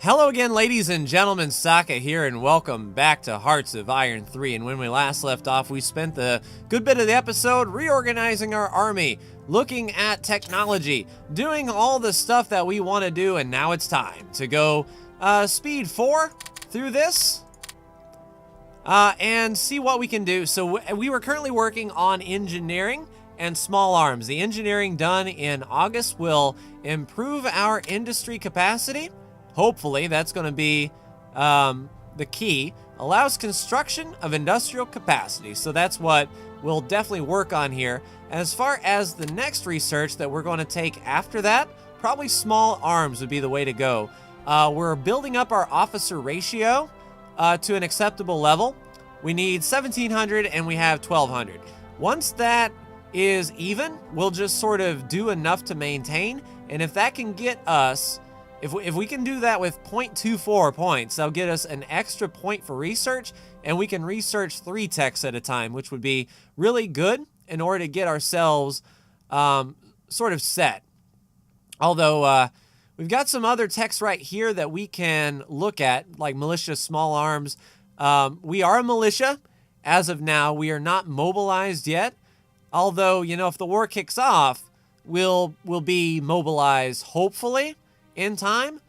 Hello again, ladies and gentlemen, Saka here, and welcome back to Hearts of Iron 3. And when we last left off, we spent the good bit of the episode reorganizing our army, looking at technology, doing all the stuff that we want to do, and now it's time to go speed 4 through this and see what we can do. So we were currently working on engineering and small arms. The engineering done in August will improve our industry capacity. Hopefully, that's going to be the key. Allows construction of industrial capacity. So that's what we'll definitely work on here. As far as the next research that we're going to take after that, probably small arms would be the way to go. We're building up our officer ratio to an acceptable level. We need 1,700 and we have 1,200. Once that is even, we'll just sort of do enough to maintain. And if that can get us... If we can do that with 0.24 points, that'll get us an extra point for research, and we can research 3 techs at a time, which would be really good in order to get ourselves sort of set. Although we've got some other techs right here that we can look at, like militia, small arms. We are a militia. As of now, we are not mobilized yet. Although, you know, if the war kicks off, we'll be mobilized, hopefully, in time.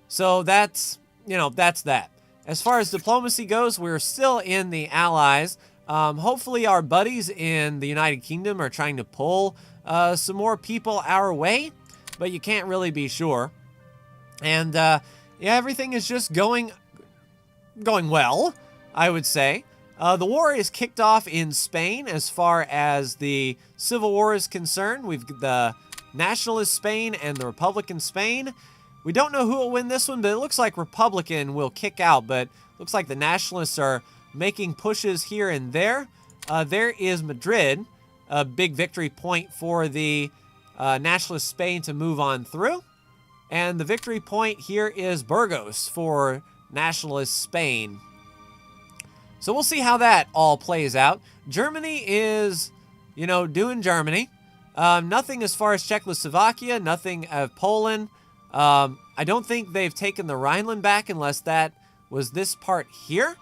So that's, you know, that's that. As far as diplomacy goes, we're still in the Allies. Hopefully our buddies in the United Kingdom are trying to pull some more people our way, but you can't really be sure. And yeah, everything is just going well, I would say. The war is kicked off in Spain as far as the Civil War is concerned. We've the Nationalist Spain and the Republican Spain. We don't know who will win this one, but it looks like Republican will kick out, but looks like the Nationalists are making pushes here and there. There is Madrid, a big victory point for the Nationalist Spain to move on through. And the victory point here is Burgos for Nationalist Spain. So we'll see how that all plays out. Germany is, you know, doing Germany. Nothing as far as Czechoslovakia, nothing of Poland. I don't think they've taken the Rhineland back unless that was this part here.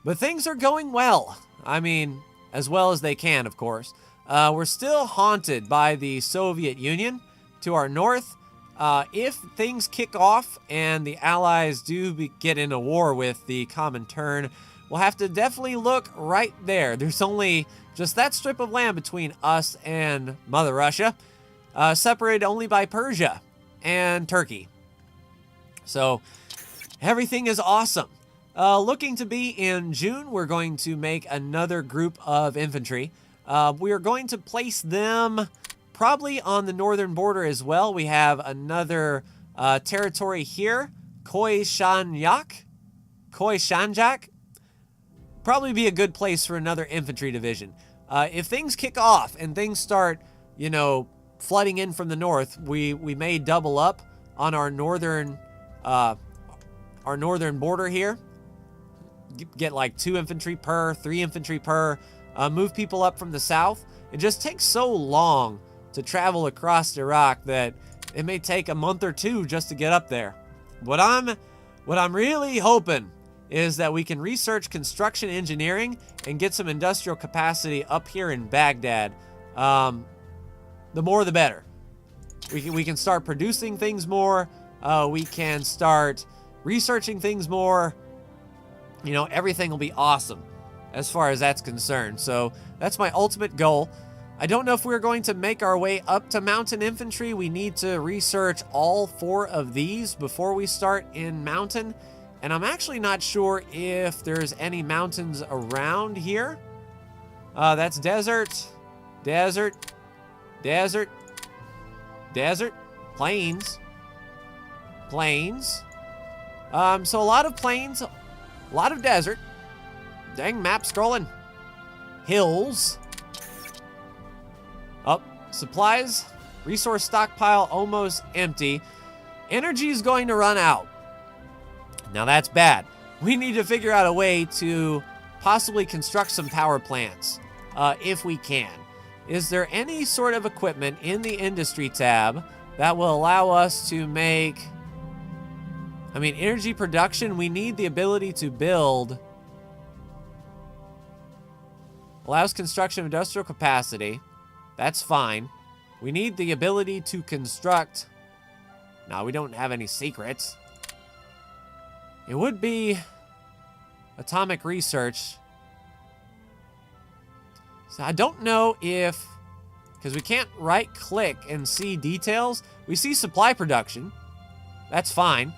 But things are going well. I mean, as well as they can, of course. We're still haunted by the Soviet Union to our north. If things kick off and the Allies do get in a war with the Comintern, we'll have to definitely look right there. There's only just that strip of land between us and Mother Russia, separated only by Persia and Turkey. So everything is awesome. Looking to be in June, we're going to make another group of infantry. We are going to place them probably on the northern border as well. We have another territory here, Khoisanjak. Probably be a good place for another infantry division. If things kick off and things start, you know, flooding in from the north, we may double up on our northern border here. Get like 2 infantry per, 3 infantry per. Move people up from the south. It just takes so long to travel across Iraq that it may take a month or 2 just to get up there. What I'm really hoping is that we can research construction engineering and get some industrial capacity up here in Baghdad. The more the better. We can start producing things more. We can start researching things more. You know, everything will be awesome as far as that's concerned. So that's my ultimate goal. I don't know if we're going to make our way up to mountain infantry. We need to research all 4 of these before we start in mountain. And I'm actually not sure if there's any mountains around here. That's desert, desert, desert, desert, plains, plains. So a lot of plains, a lot of desert. Dang, map scrolling. Hills. Up, supplies, resource stockpile almost empty. Energy is going to run out. Now that's bad. We need to figure out a way to possibly construct some power plants, if we can. Is there any sort of equipment in the industry tab that will allow us to make I mean, energy production, we need the ability to build. Allows construction of industrial capacity. That's fine. We need the ability to construct. No, we don't have any secrets. It would be atomic research. So I don't know if, because we can't right-click and see details. We see supply production. That's fine.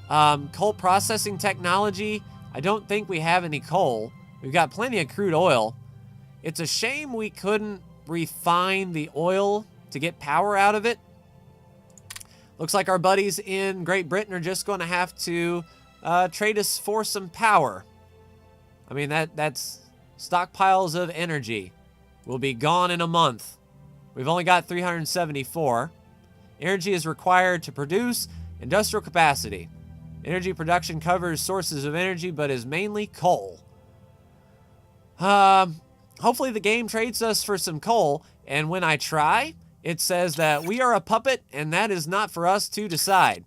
Coal processing technology. I don't think we have any coal. We've got plenty of crude oil. It's a shame we couldn't refine the oil to get power out of it. Looks like our buddies in Great Britain are just going to have to trade us for some power. I mean, that's stockpiles of energy will be gone in a month. We've only got 374. Energy is required to produce industrial capacity. Energy production covers sources of energy, but is mainly coal. Hopefully the game trades us for some coal, and when I try, it says that we are a puppet, and that is not for us to decide.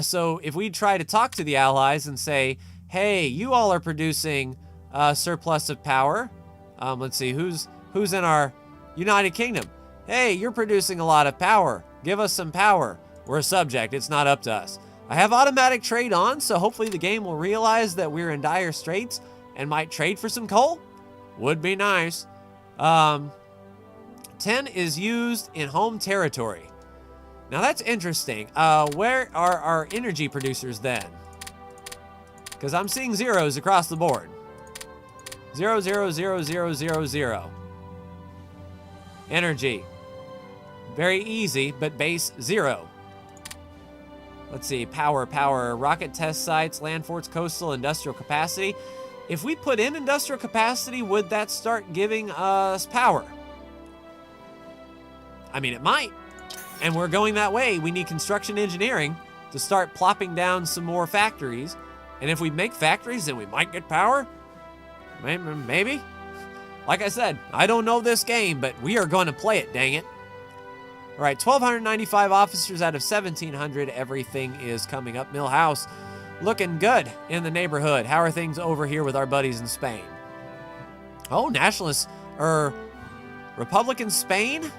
So if we try to talk to the allies and say, hey, you all are producing a surplus of power. Let's see, who's in our United Kingdom? Hey, you're producing a lot of power. Give us some power. We're a subject. It's not up to us. I have automatic trade on, so hopefully the game will realize that we're in dire straits and might trade for some coal. Would be nice. 10 is used in home territory. Now that's interesting. Where are our energy producers then? Because I'm seeing zeros across the board. 0, 0, 0, 0, 0, 0. Energy. Very easy, but base 0. Let's see, power, rocket test sites, land forts, coastal, industrial capacity. If we put in industrial capacity, would that start giving us power? I mean, it might. And we're going that way. We need construction engineering to start plopping down some more factories. And if we make factories, then we might get power. Maybe. Like I said, I don't know this game, but we are going to play it, dang it. All right, 1,295 officers out of 1,700. Everything is coming up. Millhouse looking good in the neighborhood. How are things over here with our buddies in Spain? Oh, nationalists, Republican Spain?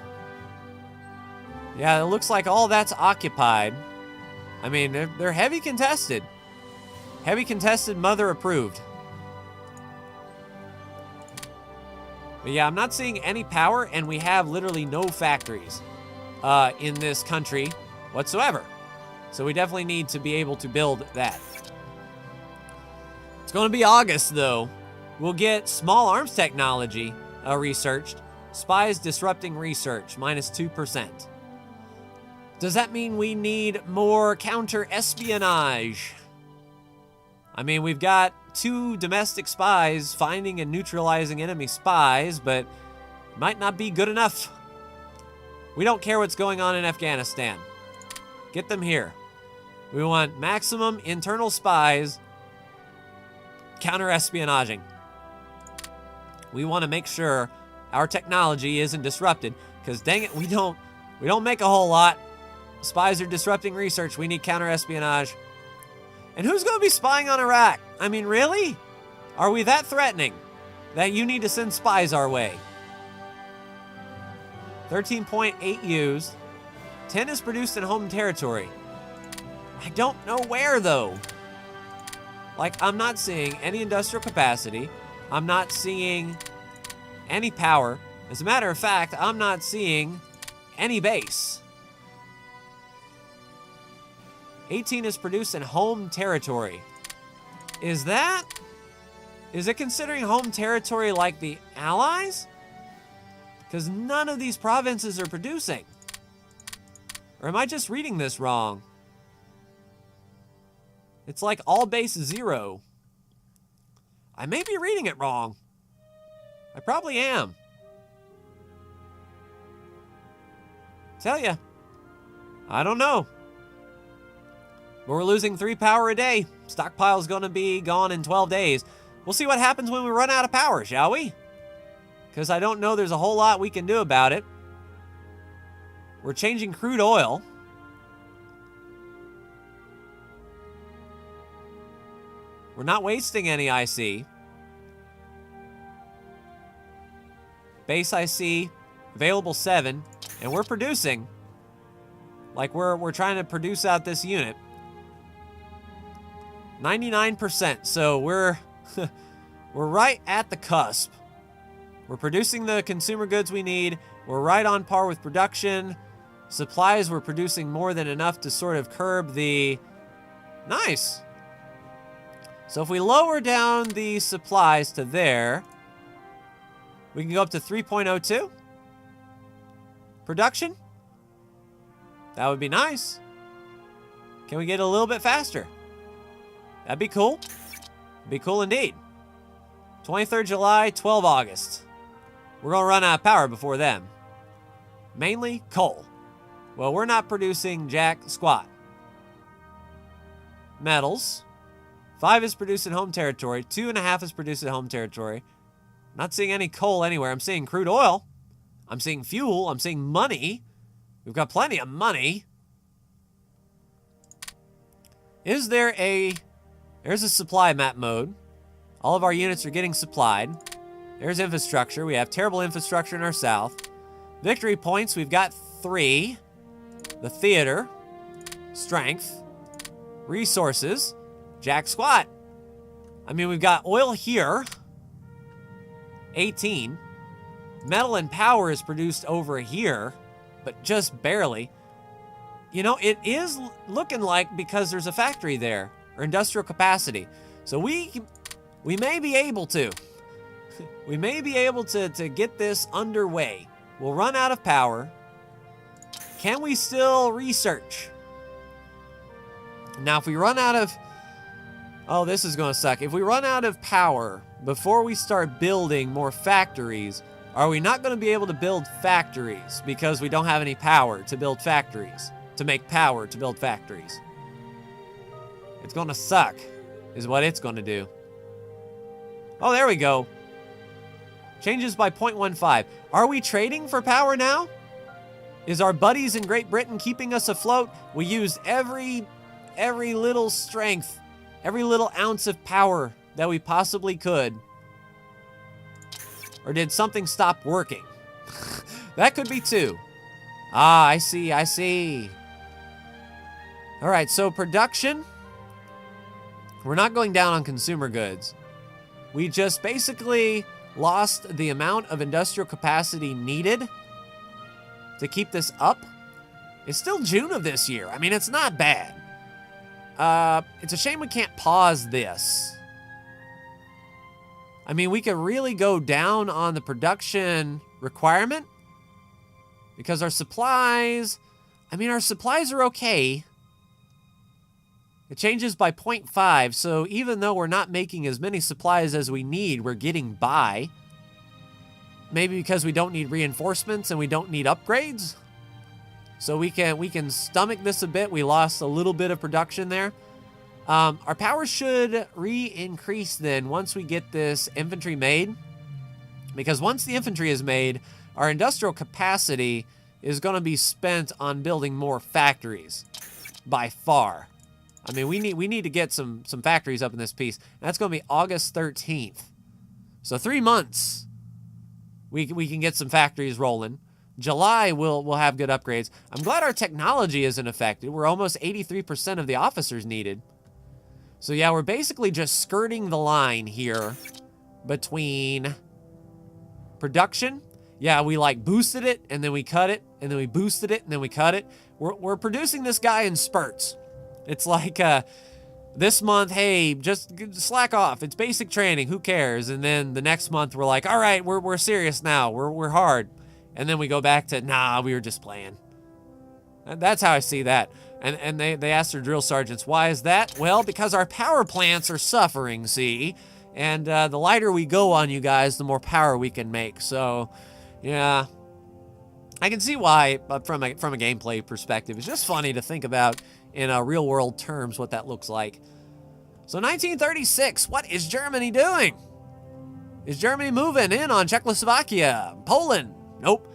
Yeah, it looks like all that's occupied. I mean, they're heavy contested. Heavy contested, mother approved. But yeah, I'm not seeing any power, and we have literally no factories in this country whatsoever. So we definitely need to be able to build that. It's going to be August, though. We'll get small arms technology researched. Spies disrupting research, -2%. Does that mean we need more counter-espionage? I mean, we've got 2 domestic spies finding and neutralizing enemy spies, but it might not be good enough. We don't care what's going on in Afghanistan. Get them here. We want maximum internal spies counter-espionaging. We want to make sure our technology isn't disrupted, because dang it, we don't make a whole lot. Spies are disrupting research. We need counter-espionage. And who's going to be spying on Iraq? I mean, really? Are we that threatening that you need to send spies our way? 13.8 used. 10 is produced in home territory. I don't know where, though. Like, I'm not seeing any industrial capacity. I'm not seeing any power. As a matter of fact, I'm not seeing any base. 18 is produced in home territory. Is it considering home territory like the Allies? Because none of these provinces are producing. Or am I just reading this wrong? It's like all base 0. I may be reading it wrong. I probably am. Tell ya. I don't know. But we're losing 3 power a day. Stockpile's going to be gone in 12 days. We'll see what happens when we run out of power, shall we? Because I don't know there's a whole lot we can do about it. We're changing crude oil. We're not wasting any IC. Base IC, available 7, and we're producing. Like we're trying to produce out this unit. 99%, so we're we're right at the cusp. We're producing the consumer goods we need. We're right on par with production. Supplies, we're producing more than enough to sort of curb the... Nice. So if we lower down the supplies to there, we can go up to 3.02. Production? That would be nice. Can we get a little bit faster? That'd be cool. Be cool indeed. 23rd July, 12 August. We're going to run out of power before then. Mainly coal. Well, we're not producing jack squat. Metals. 5 is produced in home territory. 2.5 is produced in home territory. Not seeing any coal anywhere. I'm seeing crude oil. I'm seeing fuel. I'm seeing money. We've got plenty of money. Is there a... There's a supply map mode. All of our units are getting supplied. There's infrastructure. We have terrible infrastructure in our south. Victory points, we've got 3. The theater. Strength. Resources. Jack squat. I mean, we've got oil here. 18. Metal and power is produced over here, but just barely. You know, it is looking like because there's a factory there, or industrial capacity. So we may be able to. We may be able to get this underway. We'll run out of power. Can we still research? Now, if we run out of... Oh, this is going to suck. If we run out of power before we start building more factories, are we not going to be able to build factories because we don't have any power to build factories, to make power to build factories? It's going to suck, is what it's going to do. Oh, there we go. Changes by 0.15. Are we trading for power now? Is our buddies in Great Britain keeping us afloat? We used every little strength, every little ounce of power that we possibly could. Or did something stop working? That could be too. Ah, I see, I see. All right, so production. We're not going down on consumer goods. We just basically lost the amount of industrial capacity needed to keep this up. It's still June of this year. I mean, it's not bad. It's a shame we can't pause this. I mean, we could really go down on the production requirement because our supplies, I mean, our supplies are okay. It changes by 0.5, so even though we're not making as many supplies as we need, we're getting by. Maybe because we don't need reinforcements and we don't need upgrades. So we can stomach this a bit. We lost a little bit of production there. Our power should re-increase then once we get this infantry made. Because once the infantry is made, our industrial capacity is going to be spent on building more factories. By far. I mean, we need to get some factories up in this piece. That's going to be August 13th. So 3 months, we can get some factories rolling. July, we'll have good upgrades. I'm glad our technology isn't affected. We're almost 83% of the officers needed. So yeah, we're basically just skirting the line here between production. Yeah, we like boosted it, and then we cut it, and then we boosted it, and then we cut it. We're producing this guy in spurts. It's like, this month, hey, just slack off. It's basic training. Who cares? And then the next month, we're like, all right, we're serious now. We're hard. And then we go back to, nah, we were just playing. And that's how I see that. And they asked their drill sergeants, why is that? Well, because our power plants are suffering, see? And the lighter we go on you guys, the more power we can make. So, yeah. I can see why, but from a gameplay perspective. It's just funny to think about in real world terms what that looks like. So 1936, what is Germany doing? Is Germany moving in on Czechoslovakia? Poland? Nope.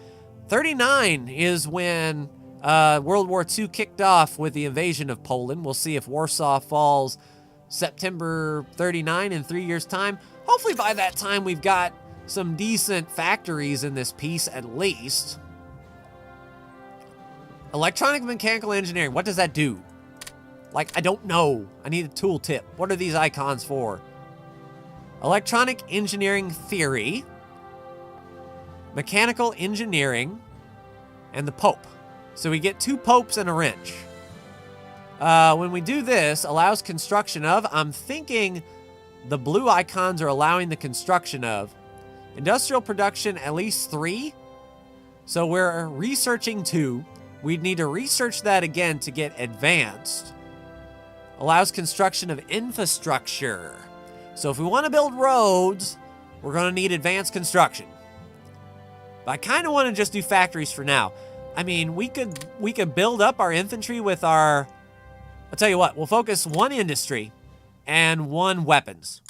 39 is when World War II kicked off with the invasion of Poland. We'll see if Warsaw falls September 39 in 3 years' time. Hopefully by that time we've got some decent factories in this piece at least. Electronic mechanical engineering, what does that do? Like, I don't know. I need a tooltip. What are these icons for? Electronic engineering theory, mechanical engineering, and the Pope. So we get 2 popes and a wrench. When we do this, allows construction of, I'm thinking the blue icons are allowing the construction of. Industrial production, at least 3. So we're researching 2. We'd need to research that again to get advanced. Allows construction of infrastructure. So if we want to build roads, we're going to need advanced construction. But I kind of want to just do factories for now. I mean, we could build up our infantry with our... I'll tell you what, we'll focus 1 industry and 1 weapons.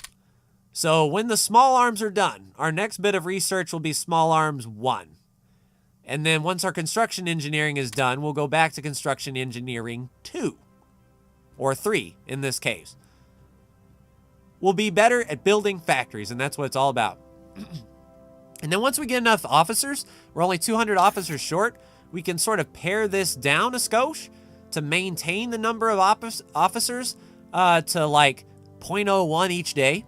So when the small arms are done, our next bit of research will be small arms 1. And then once our construction engineering is done, we'll go back to construction engineering 2. Or 3 in this case. We'll be better at building factories, and that's what it's all about. And then once we get enough officers, we're only 200 officers short, we can sort of pare this down a skosh to maintain the number of officers to like 0.01 each day.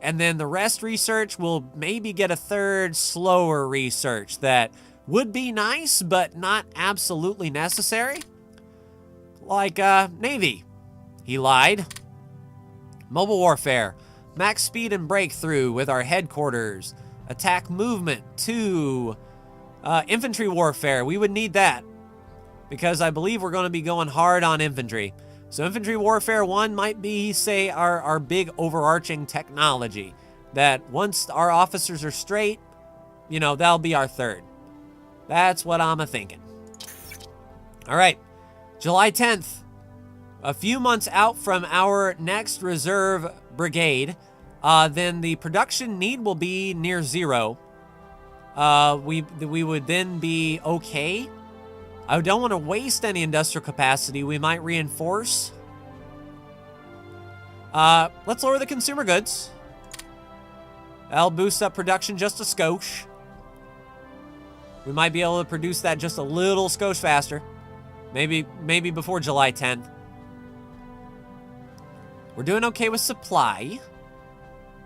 And then the rest research will maybe get a third slower research that would be nice, but not absolutely necessary. Like Navy. He lied. Mobile warfare. Max speed and breakthrough with our headquarters. Attack movement 2. Infantry warfare. We would need that, because I believe we're going to be going hard on infantry. So infantry warfare 1 might be, say, our big overarching technology. That once our officers are straight, you know, that'll be our third. That's what I'm a-thinking. All right, July 10th. A few months out from our next reserve brigade, then the production need will be near 0. We would then be okay. I don't want to waste any industrial capacity. We might reinforce. Let's lower the consumer goods. That'll boost up production just a skosh. We might be able to produce that just a little skosh faster. Maybe before July 10th. We're doing okay with supply.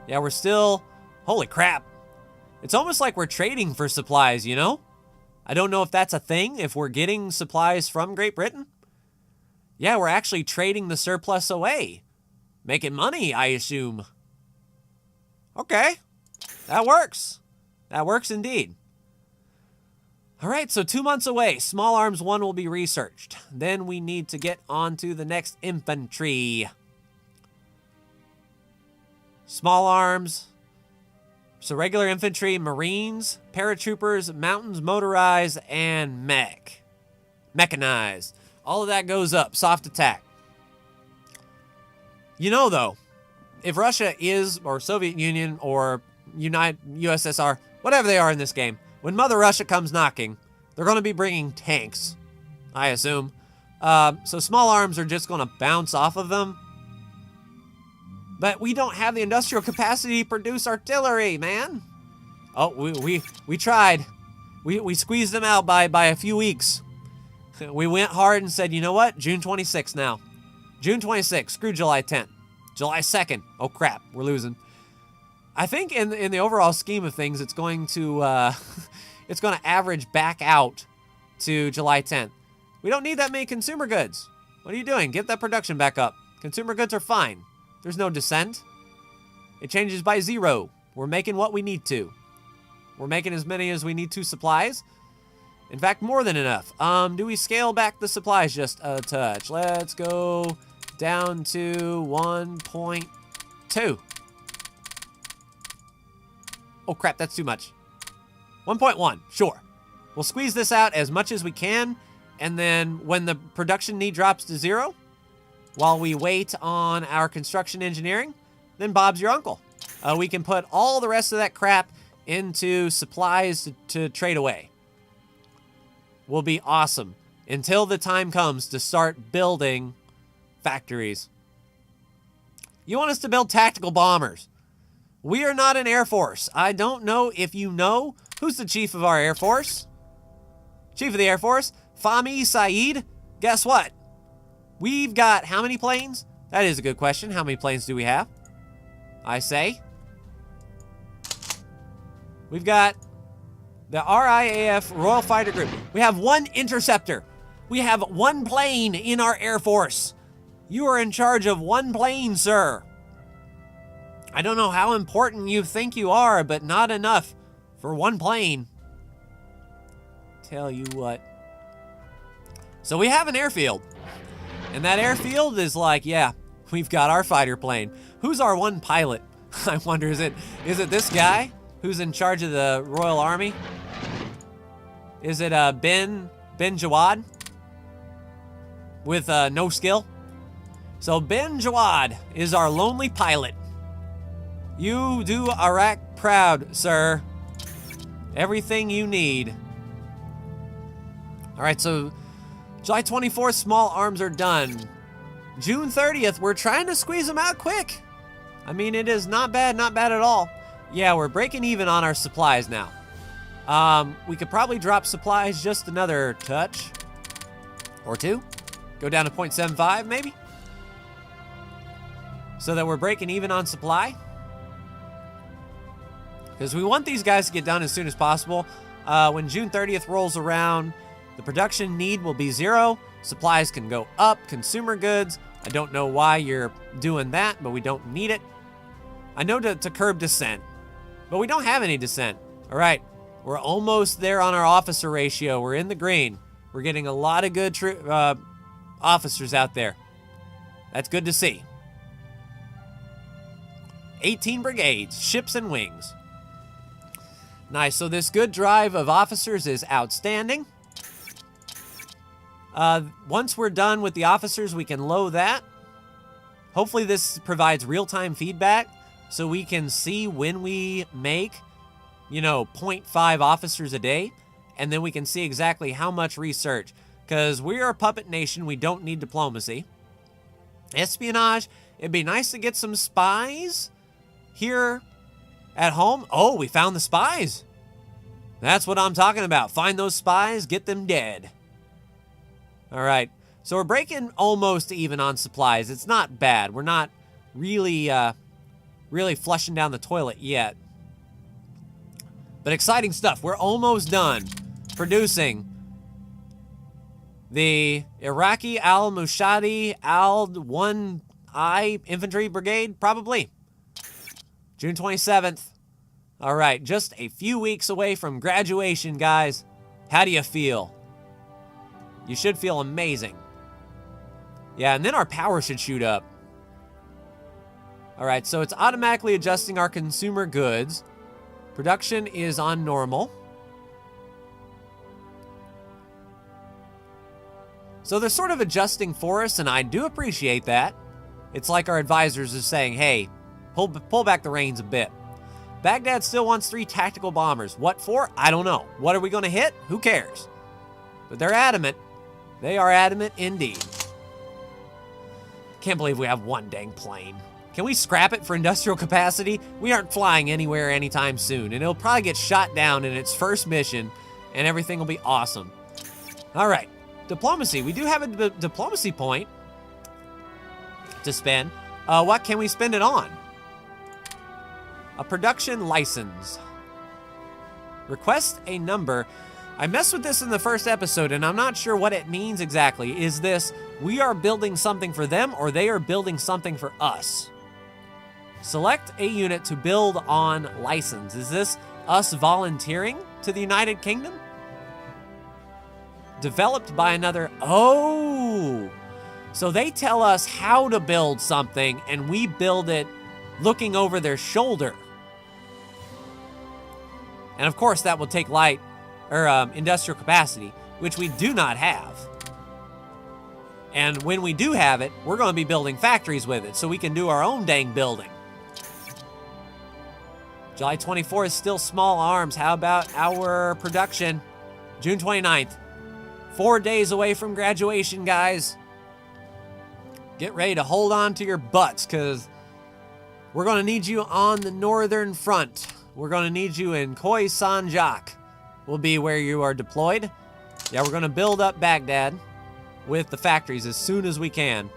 Yeah, we're still... Holy crap. It's almost like we're trading for supplies, you know? I don't know if that's a thing, if we're getting supplies from Great Britain. Yeah, we're actually trading the surplus away. Making money, I assume. Okay. That works. That works indeed. All right, so 2 months away. Small Arms 1 will be researched. Then we need to get on to the next infantry. Small arms. So regular infantry, marines, paratroopers, mountains, motorized, and mechanized. All of that goes up. Soft attack. You know, though, if Russia is, or Soviet Union, or USSR, whatever they are in this game, when Mother Russia comes knocking, they're going to be bringing tanks, I assume. So small arms are just going to bounce off of them. But we don't have the industrial capacity to produce artillery, man. Oh, we tried. We squeezed them out by a few weeks. We went hard and said, you know what? June 26th now. June 26th. Screw July 10th. July 2nd. Oh, crap. We're losing. I think in the overall scheme of things, it's going to it's going to average back out to July 10th. We don't need that many consumer goods. What are you doing? Get that production back up. Consumer goods are fine. There's no descent. It changes by 0. We're making what we need to. We're making as many as we need to supplies. In fact, more than enough. Do we scale back the supplies just a touch? Let's go down to 1.2. Oh, crap, that's too much. 1.1, sure. We'll squeeze this out as much as we can, and then when the production need drops to 0, while we wait on our construction engineering, then Bob's your uncle. We can put all the rest of that crap into supplies to trade away. Will be awesome until the time comes to start building factories. You want us to build tactical bombers. We are not an Air Force. I don't know if you know who's the chief of our Air Force. Chief of the Air Force, Fahmy Saeed. Guess what? We've got how many planes? That is a good question. How many planes do we have? I say. We've got the RIAF Royal Fighter Group. We have one interceptor. We have one plane in our Air Force. You are in charge of one plane, sir. I don't know how important you think you are, but not enough for one plane. Tell you what. So we have an airfield. And that airfield is like, yeah, we've got our fighter plane. Who's our one pilot? I wonder, is it this guy who's in charge of the Royal Army? Is it Ben Jawad with no skill? So Ben Jawad is our lonely pilot. You do Iraq proud, sir. Everything you need. All right, so July 24th, small arms are done. June 30th, we're trying to squeeze them out quick. I mean, it is not bad at all. Yeah, we're breaking even on our supplies now. We could probably drop supplies just another touch or two. Go down to 0.75 maybe. So that we're breaking even on supply. Because we want these guys to get done as soon as possible. When June 30th rolls around, the production need will be 0. Supplies can go up. Consumer goods. I don't know why you're doing that, but we don't need it. I know to curb dissent, but we don't have any dissent. All right, we're almost there on our officer ratio. We're in the green. We're getting a lot of good officers out there. That's good to see. 18 brigades, ships and wings. Nice, so this good drive of officers is outstanding. Once we're done with the officers, we can low that. Hopefully this provides real-time feedback so we can see when we make, 0.5 officers a day, and then we can see exactly how much research. Because we are a puppet nation, we don't need diplomacy. Espionage, it'd be nice to get some spies here at home. Oh, we found the spies. That's what I'm talking about. Find those spies, get them dead. All right, so we're breaking almost even on supplies. It's not bad. We're not really flushing down the toilet yet. But exciting stuff. We're almost done producing the Iraqi al-Mushadi al-1I Infantry Brigade, probably. June 27th. All right, just a few weeks away from graduation, guys. How do you feel? You should feel amazing. Yeah, and then our power should shoot up. All right, so it's automatically adjusting our consumer goods. Production is on normal. So they're sort of adjusting for us, and I do appreciate that. It's like our advisors are saying, hey, pull back the reins a bit. Baghdad still wants 3 tactical bombers. What for? I don't know. What are we going to hit? Who cares? But they're adamant. They are adamant indeed. Can't believe we have one dang plane. Can we scrap it for industrial capacity? We aren't flying anywhere anytime soon, and it'll probably get shot down in its first mission, and everything will be awesome. All right, diplomacy. We do have a diplomacy point to spend. What can we spend it on? A production license. Request a number. I messed with this in the first episode, and I'm not sure what it means exactly. Is this we are building something for them, or they are building something for us? Select a unit to build on license. Is this us volunteering to the United Kingdom? Developed by another. Oh! So they tell us how to build something, and we build it looking over their shoulder. And of course, that will take industrial capacity, which we do not have. And when we do have it, we're going to be building factories with it, so we can do our own dang building. July 24th is still small arms. How about our production? June 29th. 4 days away from graduation, guys. Get ready to hold on to your butts, because We're going to need you on the northern front. We're going to need you in Khoi Sanjak. Will be where you are deployed. Yeah, we're going to build up Baghdad with the factories as soon as we can.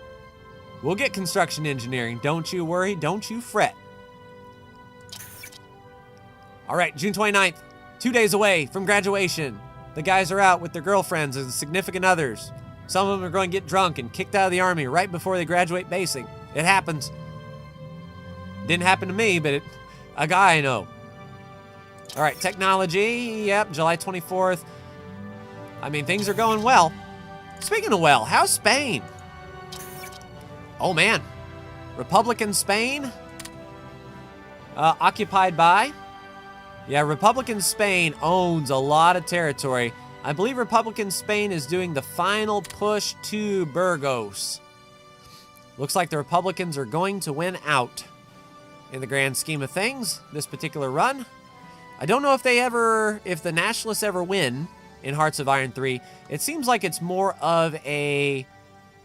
We'll get construction engineering. Don't you worry. Don't you fret. All right, June 29th, 2 days away from graduation. The guys are out with their girlfriends and significant others. Some of them are going to get drunk and kicked out of the army right before they graduate basic. It happens. Didn't happen to me, but a guy I know. All right, technology. Yep, July 24th. I mean, things are going well. Speaking of well, how's Spain? Oh, man. Republican Spain? Occupied by? Yeah, Republican Spain owns a lot of territory. I believe Republican Spain is doing the final push to Burgos. Looks like the Republicans are going to win out in the grand scheme of things, this particular run. I don't know if the Nationalists ever win in Hearts of Iron 3. It seems like it's more of a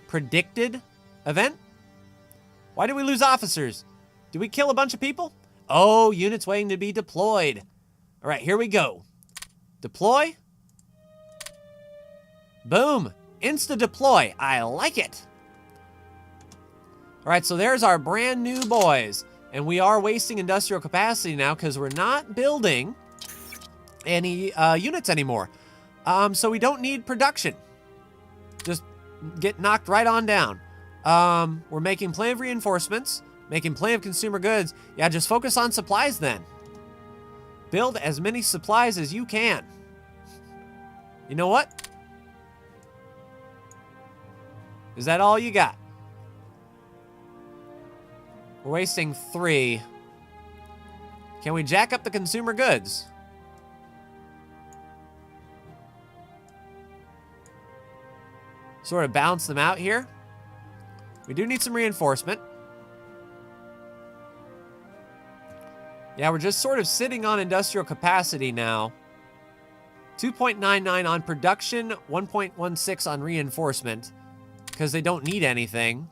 predicted event. Why did we lose officers? Did we kill a bunch of people? Oh, units waiting to be deployed. All right, here we go. Deploy. Boom. Insta-deploy. I like it. All right, so there's our brand new boys. And we are wasting industrial capacity now because we're not building any units anymore. So we don't need production. Just get knocked right on down. We're making plenty of reinforcements, making plenty of consumer goods. Yeah, just focus on supplies then. Build as many supplies as you can. You know what? Is that all you got? We're wasting 3. Can we jack up the consumer goods? Sort of balance them out here. We do need some reinforcement. Yeah, we're just sort of sitting on industrial capacity now. 2.99 on production, 1.16 on reinforcement, because they don't need anything.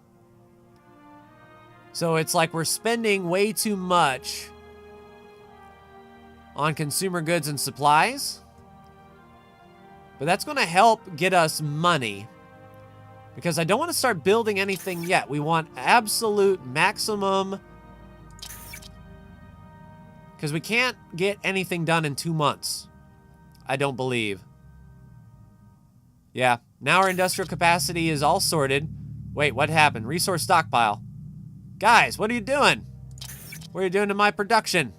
So it's like we're spending way too much on consumer goods and supplies. But that's going to help get us money. Because I don't want to start building anything yet. We want absolute maximum. Because we can't get anything done in 2 months. I don't believe. Yeah, now our industrial capacity is all sorted. Wait, what happened? Resource stockpile. Guys, what are you doing? What are you doing to my production?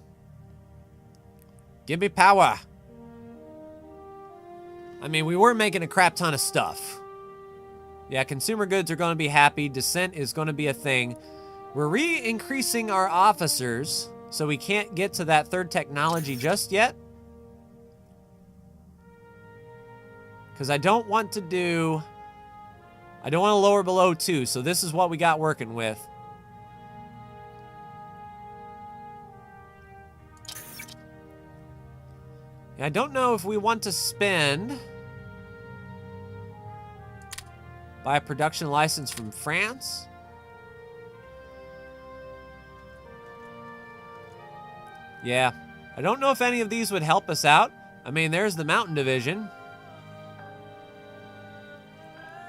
Give me power. I mean, we were making a crap ton of stuff. Yeah, consumer goods are going to be happy. Dissent is going to be a thing. We're re-increasing our officers, so we can't get to that third technology just yet. Because I don't want to lower below 2, so this is what we got working with. I don't know if we want to spend buy a production license from France. Yeah, I don't know if any of these would help us out. I mean, there's the Mountain Division.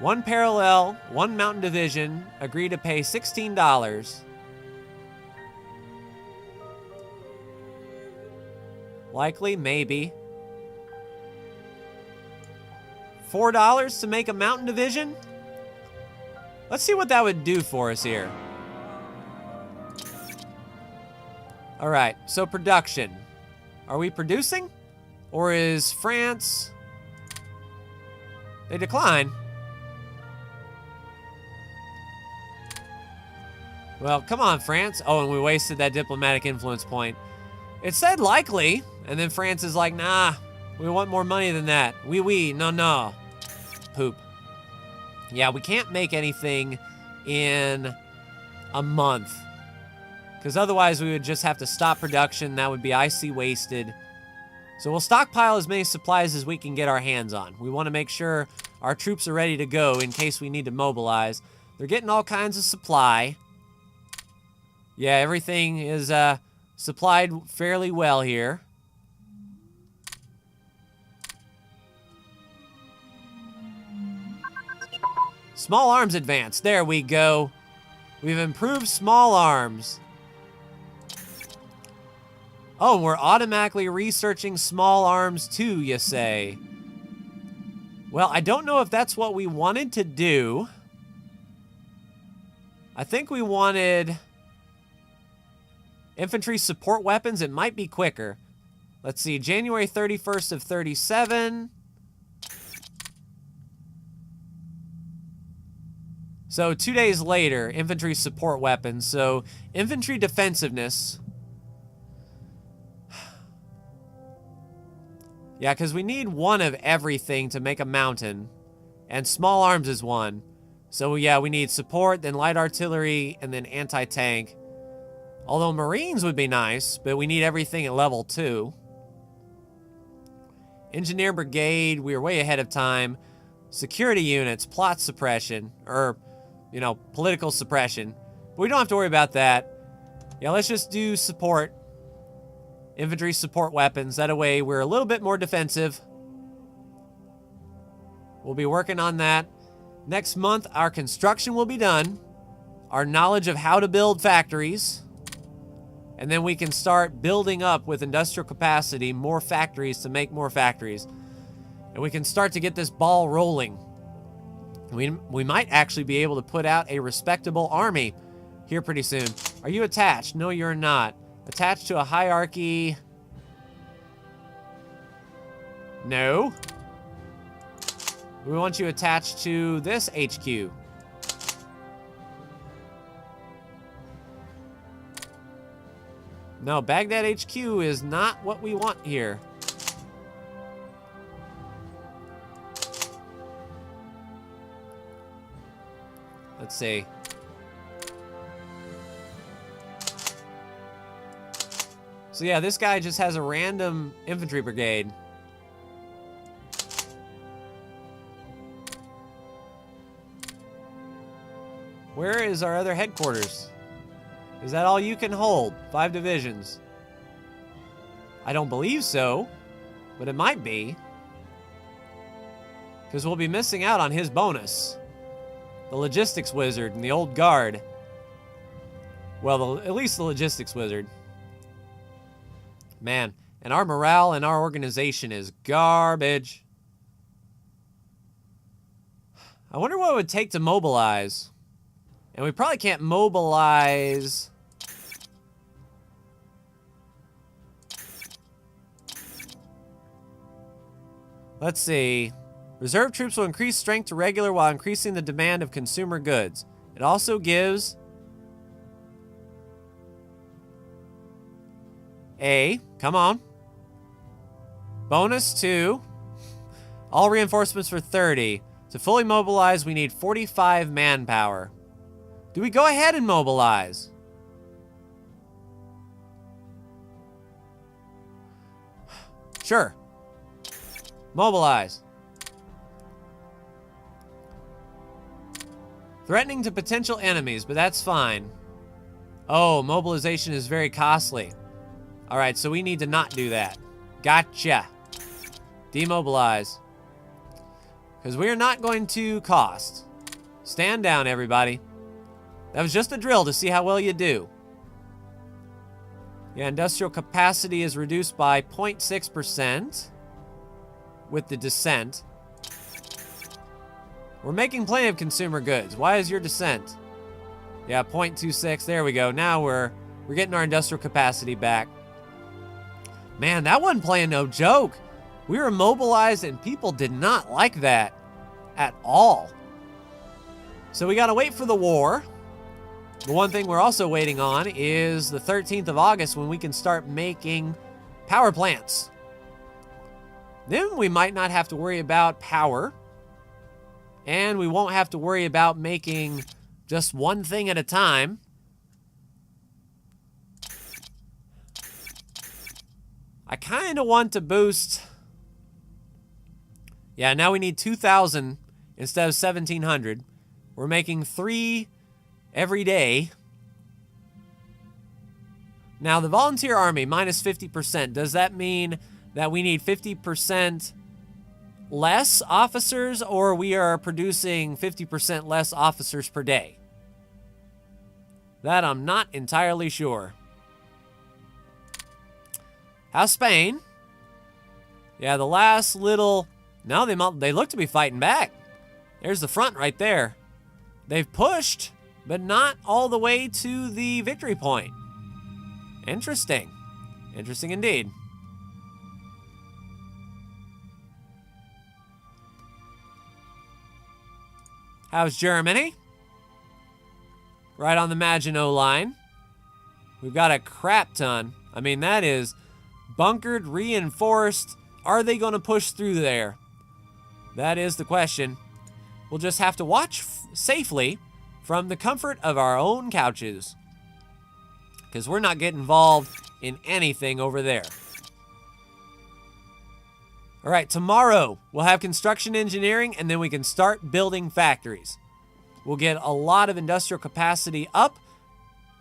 One parallel, one Mountain Division, agree to pay $16. Likely, maybe. $4 to make a Mountain Division? Let's see what that would do for us here. All right, so production. Are we producing? Or is France... They decline. Well, come on, France. Oh, and we wasted that diplomatic influence point. It said likely, and then France is like, nah, we want more money than that. Oui, no. Poop. Yeah, we can't make anything in a month. Because otherwise we would just have to stop production. That would be IC wasted. So we'll stockpile as many supplies as we can get our hands on. We want to make sure our troops are ready to go in case we need to mobilize. They're getting all kinds of supply. Yeah, everything is supplied fairly well here. Small arms advance. There we go. We've improved small arms. Oh, we're automatically researching small arms too, you say? Well, I don't know if that's what we wanted to do. I think we wanted infantry support weapons. It might be quicker. Let's see, January 31st of 37. So 2 days later, infantry support weapons. So infantry defensiveness. Yeah, because we need one of everything to make a mountain. And small arms is one. So yeah, we need support, then light artillery, and then anti-tank. Although Marines would be nice, but we need everything at level 2. Engineer Brigade, we are way ahead of time. Security units, plot suppression, or, you know, political suppression. But we don't have to worry about that. Yeah, let's just do support. Infantry support weapons. That way we're a little bit more defensive. We'll be working on that. Next month, our construction will be done. Our knowledge of how to build factories. And then we can start building up with industrial capacity more factories to make more factories. And we can start to get this ball rolling. We might actually be able to put out a respectable army here pretty soon. Are you attached? No, you're not. Attached to a hierarchy. No. We want you attached to this HQ. No, Baghdad HQ is not what we want here. Let's see. So yeah, this guy just has a random infantry brigade. Where is our other headquarters? Is that all you can hold? 5 divisions. I don't believe so, but it might be. Because we'll be missing out on his bonus. The logistics wizard and the old guard. Well, at least the logistics wizard. Man, and our morale and our organization is garbage. I wonder what it would take to mobilize. And we probably can't mobilize. Let's see. Reserve troops will increase strength to regular while increasing the demand of consumer goods. It also gives come on. Bonus to all reinforcements for 30. To fully mobilize, we need 45 manpower. Do we go ahead and mobilize? Sure. Mobilize. Threatening to potential enemies, but that's fine. Oh, mobilization is very costly. All right, so we need to not do that. Gotcha. Demobilize. Because we are not going to cost. Stand down, everybody. That was just a drill to see how well you do. Yeah, industrial capacity is reduced by 0.6% with the descent. We're making plenty of consumer goods. Why is your descent? Yeah, 0.26. There we go. Now we're getting our industrial capacity back. Man, that wasn't playing no joke. We were mobilized and people did not like that at all. So we got to wait for the war. The one thing we're also waiting on is the 13th of August when we can start making power plants. Then we might not have to worry about power. And we won't have to worry about making just one thing at a time. I kind of want to boost. Yeah, now we need 2,000 instead of 1,700. We're making 3 every day. Now, the volunteer army, minus 50%. Does that mean that we need 50% less officers, or we are producing 50% less officers per day? That I'm not entirely sure. How's Spain? Yeah, the last little... No, they look to be fighting back. There's the front right there. They've pushed, but not all the way to the victory point. Interesting. Interesting indeed. How's Germany? Right on the Maginot line. We've got a crap ton. I mean, that is bunkered, reinforced. Are they going to push through there? That is the question. We'll just have to watch safely from the comfort of our own couches, because we're not getting involved in anything over there. All right, tomorrow we'll have construction engineering, and then we can start building factories. We'll get a lot of industrial capacity up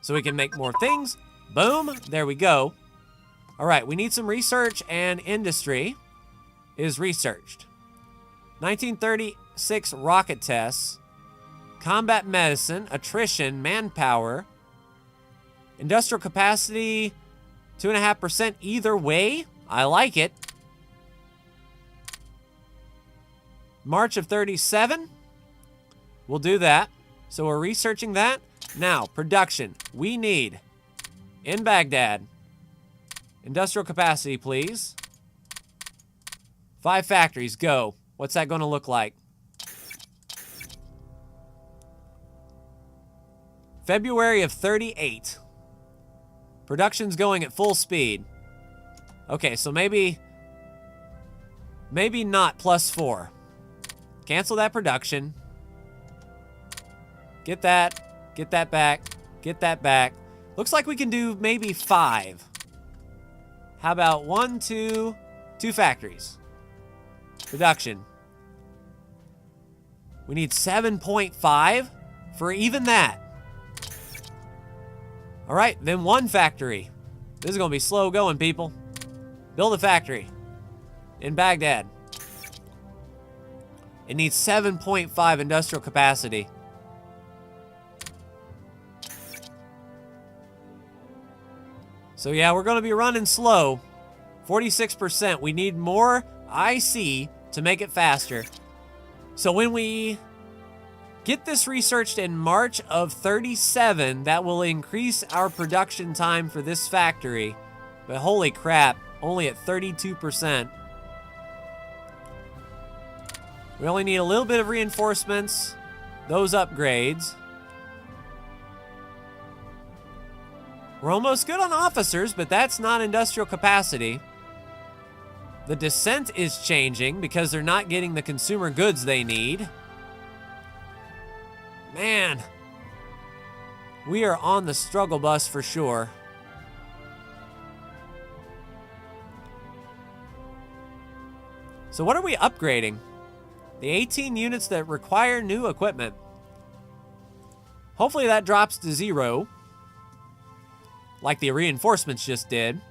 so we can make more things. Boom, there we go. All right, we need some research, and industry is researched. 1936 rocket tests, combat medicine, attrition, manpower, industrial capacity, 2.5% either way. I like it. March of 37. We'll do that. So we're researching that. Now, production. We need, in Baghdad, industrial capacity, please. 5 factories, go. What's that going to look like? February of 38. Production's going at full speed. Okay, so maybe not +4. Cancel that production. Get that back, get that back. Looks like we can do maybe 5. How about 1, 2 factories? Production. We need 7.5 for even that. All right, then 1 factory. This is gonna be slow going, people. Build a factory in Baghdad. It needs 7.5 industrial capacity. So yeah, we're gonna be running slow. 46%, we need more IC to make it faster. So when we get this researched in March of 37, that will increase our production time for this factory. But holy crap, only at 32%. We only need a little bit of reinforcements, those upgrades. We're almost good on officers, but that's not industrial capacity. The descent is changing because they're not getting the consumer goods they need. Man, we are on the struggle bus for sure. So what are we upgrading? The 18 units that require new equipment. Hopefully that drops to 0, like the reinforcements just did.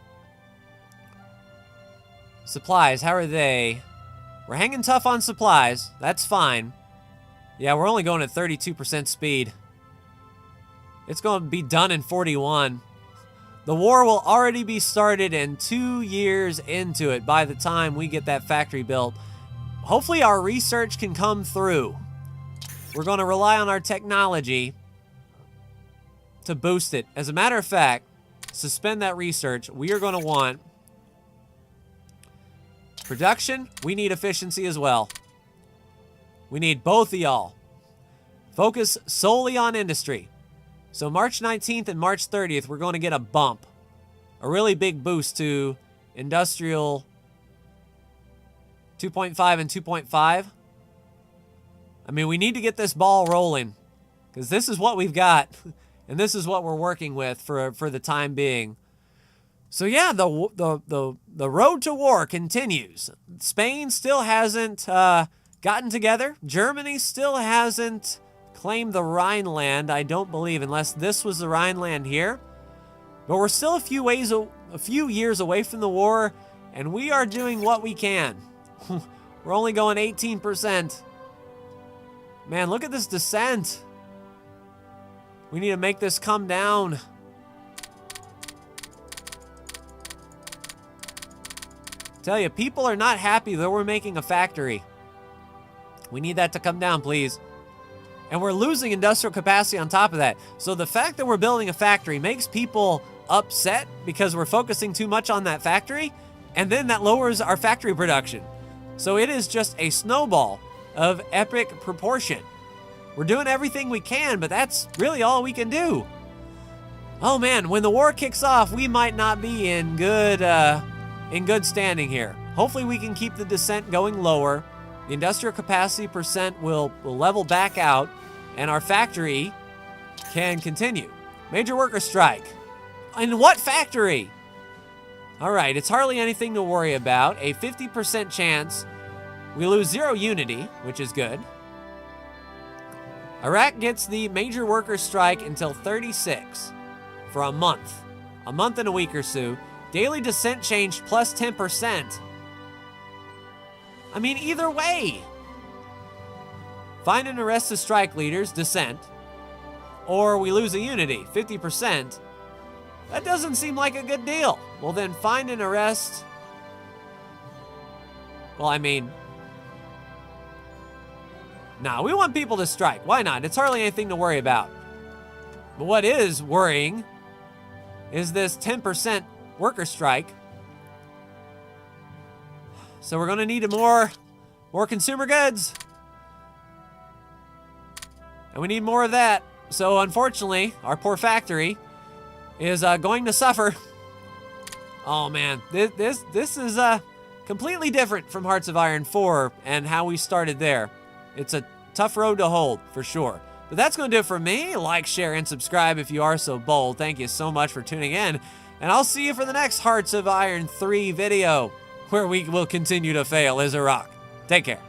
Supplies, how are they? We're hanging tough on supplies. That's fine. Yeah, we're only going at 32% speed. It's going to be done in 41. The war will already be started and 2 years into it by the time we get that factory built. Hopefully our research can come through. We're going to rely on our technology to boost it. As a matter of fact, suspend that research. We are going to want production. We need efficiency as well. We need both of y'all. Focus solely on industry. So March 19th and March 30th, we're going to get a bump. A really big boost to industrial 2.5 and 2.5. I mean, we need to get this ball rolling because this is what we've got. And this is what we're working with for the time being. So yeah, the road to war continues. Spain still hasn't gotten together. Germany still hasn't claimed the Rhineland, I don't believe, unless this was the Rhineland here. But we're still a few years away from the war, and we are doing what we can. We're only going 18%. Man, look at this descent. We need to make this come down. Tell you, people are not happy that we're making a factory. We need that to come down, please. And we're losing industrial capacity on top of that. So the fact that we're building a factory makes people upset because we're focusing too much on that factory, and then that lowers our factory production. So it is just a snowball of epic proportion. We're doing everything we can, but that's really all we can do. Oh man, when the war kicks off, we might not be in good standing here. Hopefully we can keep the descent going lower. The industrial capacity percent will level back out, and our factory can continue. Major worker strike. In what factory? All right, it's hardly anything to worry about. A 50% chance. We lose 0 unity, which is good. Iraq gets the major worker strike until 36 for a month. A month and a week or so. Daily descent change plus 10%. I mean, either way. Find and arrest the strike leaders, descent. Or we lose a unity, 50%. That doesn't seem like a good deal. Well, then find and arrest. Well, I mean, nah, we want people to strike. Why not? It's hardly anything to worry about. But what is worrying is this 10% worker strike. So we're gonna need more consumer goods. And we need more of that. So unfortunately, our poor factory is going to suffer. Oh man, this is completely different from Hearts of Iron 4 and how we started there. It's a tough road to hold, for sure. But that's going to do it for me. Like, share, and subscribe if you are so bold. Thank you so much for tuning in. And I'll see you for the next Hearts of Iron 3 video, where we will continue to fail as a rock. Take care.